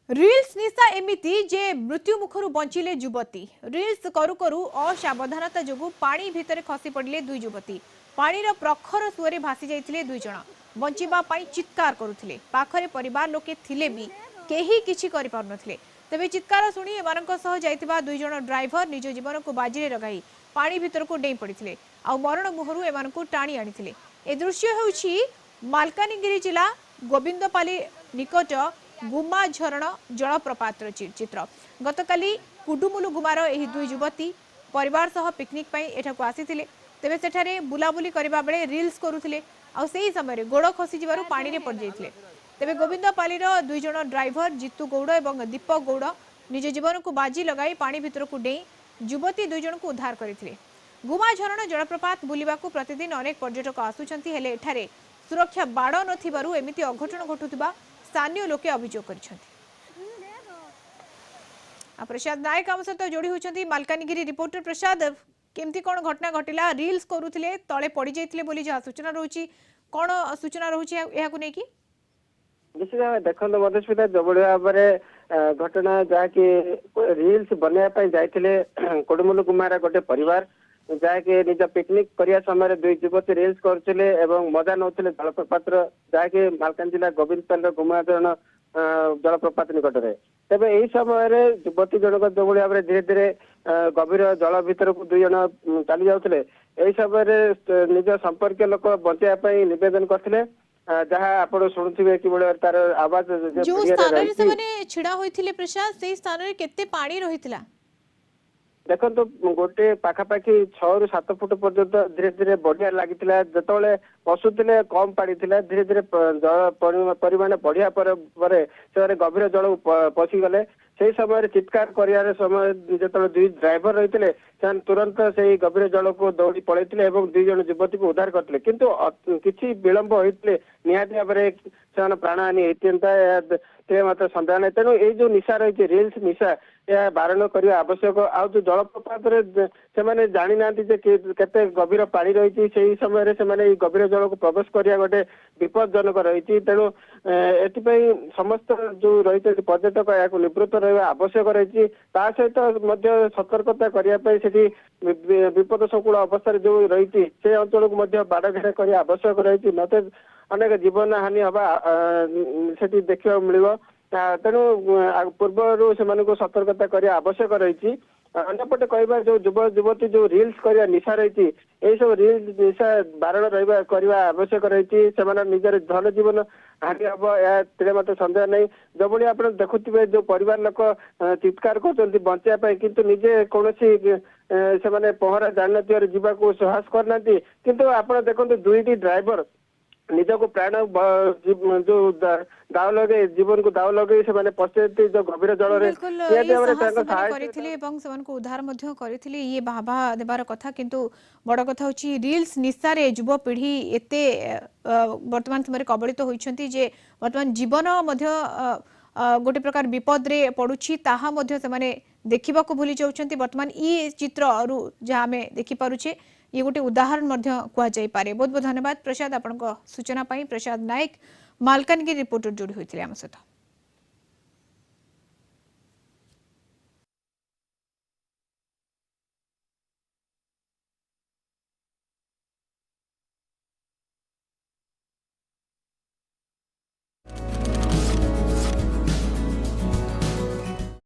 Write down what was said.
Reels ନିଶା ଏମିତି ଯେ ମୃତ୍ୟୁ ମୁଖରୁ ବଞ୍ଚିଲେ ଯୁବତୀ। ରିଲ୍ସ କରୁ କରୁ ଅସାବଧାନତା ଯୋଗୁଁ ପାଣି ଭିତରେ ଖସି ପଡ଼ିଲେ ଦୁଇ ଯୁବତୀ। ପାଣିର ପ୍ରଖର ସୁଅରେ ଭାସି ଯାଇଥିଲେ ଦୁଇ ଜଣ। ବଞ୍ଚିବା ପାଇଁ ଚିତ୍କାର କରୁଥିଲେ। ପାଖରେ ପରିବାର ଲୋକେ ଥିଲେ ବି କେହି କିଛି କରିପାରୁନଥିଲେ। ତେବେ ଚିତ୍କାର ଶୁଣି ଏମାନଙ୍କ ସହ ଯାଇଥିବା ଦୁଇ ଜଣ ଡ୍ରାଇଭର ନିଜ ଜୀବନକୁ ବାଜିରେ ଲଗାଇ ପାଣି ଭିତରକୁ ଡେଇଁ ପଡ଼ିଥିଲେ ଆଉ ମରଣ ମୁହଁରୁ ଏମାନଙ୍କୁ ଟାଣି ଆଣିଥିଲେ। ଏ ଦୃଶ୍ୟ ହେଉଛି ମାଲକାନଗିରି ଜିଲ୍ଲା ଗୋବିନ୍ଦପାଲି ନିକଟ ଗୁମା ଝରଣ ଜଳପ୍ରପାତର ଚିତ୍ର। ଗତକାଲି କୁଡୁମୁଲୁ ଗୁମାର ଏହି ଦୁଇ ଯୁବତୀ ପରିବାର ସହ ପିକନିକ ପାଇଁ ଏଠାକୁ ଆସିଥିଲେ। ତେବେ ସେଠାରେ ବୁଲାବୁଲି କରିବା ବେଳେ ରିଲ୍ସ କରୁଥିଲେ ଆଉ ସେହି ସମୟରେ ଗୋଡ଼ ଖସିଯିବାରୁ ପାଣିରେ ପଡ଼ିଯାଇଥିଲେ। ତେବେ ଗୋବିନ୍ଦପାଲିର ଦୁଇ ଜଣ ଡ୍ରାଇଭର ଜିତୁ ଗୌଡ଼ ଏବଂ ଦୀପକ ଗୌଡ଼ ନିଜ ଜୀବନକୁ ବାଜି ଲଗାଇ ପାଣି ଭିତରକୁ ଡେଇଁ ଯୁବତୀ ଦୁଇ ଜଣଙ୍କୁ ଉଦ୍ଧାର କରିଥିଲେ। ଗୁମା ଝରଣ ଜଳପ୍ରପାତ ବୁଲିବାକୁ ପ୍ରତିଦିନ ଅନେକ ପର୍ଯ୍ୟଟକ ଆସୁଛନ୍ତି, ହେଲେ ଏଠାରେ ସୁରକ୍ଷା ବାଡ଼ ନଥିବାରୁ ଏମିତି ଅଘଟଣ ଘଟୁଥିବା ସ୍ଥାନୀୟ ଲୋକେ ଅଭିଯୋଗ କରିଛନ୍ତି। प्रसाद नायक आम सहित जोड़ी होती मालकानगिरी रिपोर्टर। प्रसाद, केमती कौन घटना घटिला? रील्स करुले तले पड़ जाते बोली जहाँ सूचना रही, कौन सूचना रही? निश्चित भाव देखो मधुस्मिता जो भाव में घटना जहाँकि रिल्स बनवाई जाते कोडमुलु गुमार गोटे परिवार जहाँकि निज पिकनिक करने समय दुई युवती रिल्स करुले मजा नौले जलप्रपात जहाँकि मालकान जिला गोविंदपाल गुमाचरण जलप्रपात निकट में। तेज यही समय युवती जनक जो भाव में धीरे धीरे गभीर जल भर को दुई जन चली जाते यही समय निज संपर्क लोक बचाई नवेदन करते जहाँ आप शुणुवे कि तार आवाज जो स्थान से छिड़ा होइथिले प्रसाद से स्थान रे केते पानी रहितला? देखो गोटे पाखापाखि 6 ରୁ 7 फुट पर्यंत धीरे धीरे बढ़िया लगी जो पशुले कम पानी थिला धीरे धीरे जल परिमाण बढ़िया से गभीर जल पशिगले से समय चित्कार कर समय जो दुई ड्राइवर रही तुरंत से गभीर जल को दौड़ी पलैते दुई जन युवती को उद्धार करते किंतु किसी विलंब होते निहाती भाव में से प्राणहानि होता मत सन्देह नहीं। तेणु ये जो निशा रही रिल्स निशा यह बारण करने आवश्यक। आ जो जलप्रपात से जानी ना केते गभीर पानी रही से समय से गभीर जल को प्रवेश करने गोटे विपदजनक रही। तेणु एपाई समस्त जो रही पर्यटक या निवृत्त रहा आवश्यक रही सहित सतर्कता करने विपद संकुल अवस्था जो रही से अंचल को बाड़ घेरा करने आवश्यक रही नचे अनेक जीवन हानि हवा से देखा मिल। तेणु पूर्व से सतर्कता करने आवश्यक रही। अंपटे कह जो युव युवती जो रिल्स करने निशा रही यही सब रिल्स निशा बारण रहा आवश्यक रही निजर धन जीवन हानि हम या मत सन्देह नहीं। जो भाई आप देखुवे जो परिवार लोक चित्कार कर बचाई किंतु निजे कौन से पहरा जान जावाक साहस करना किंतु आप देखो दुईटी ड्राइवर निज को प्राण जो दाव लगे जीवन को दाव लगे से पशे जो गभीर जल उद्धार ये बाबा देवार कथा किंतु बड़ कथा होची रील्स निशा रे युव पीढ़ी एते वर्तमान समय कबलित होइछंती जे वर्तमान जीवन गोटे प्रकार विपद रे पड़ुछि ताहा मध्य से देखा भूली जाउछंती। वर्तमान ये चित्र जहाँ आम देखिपे ये गोटे उदाहरण कहुई पारे। बहुत बहुत धन्यवाद प्रसाद आपन सूचना पाई। प्रसाद नायक मालकानगिरी रिपोर्टर जोड़ी होते आम सहित।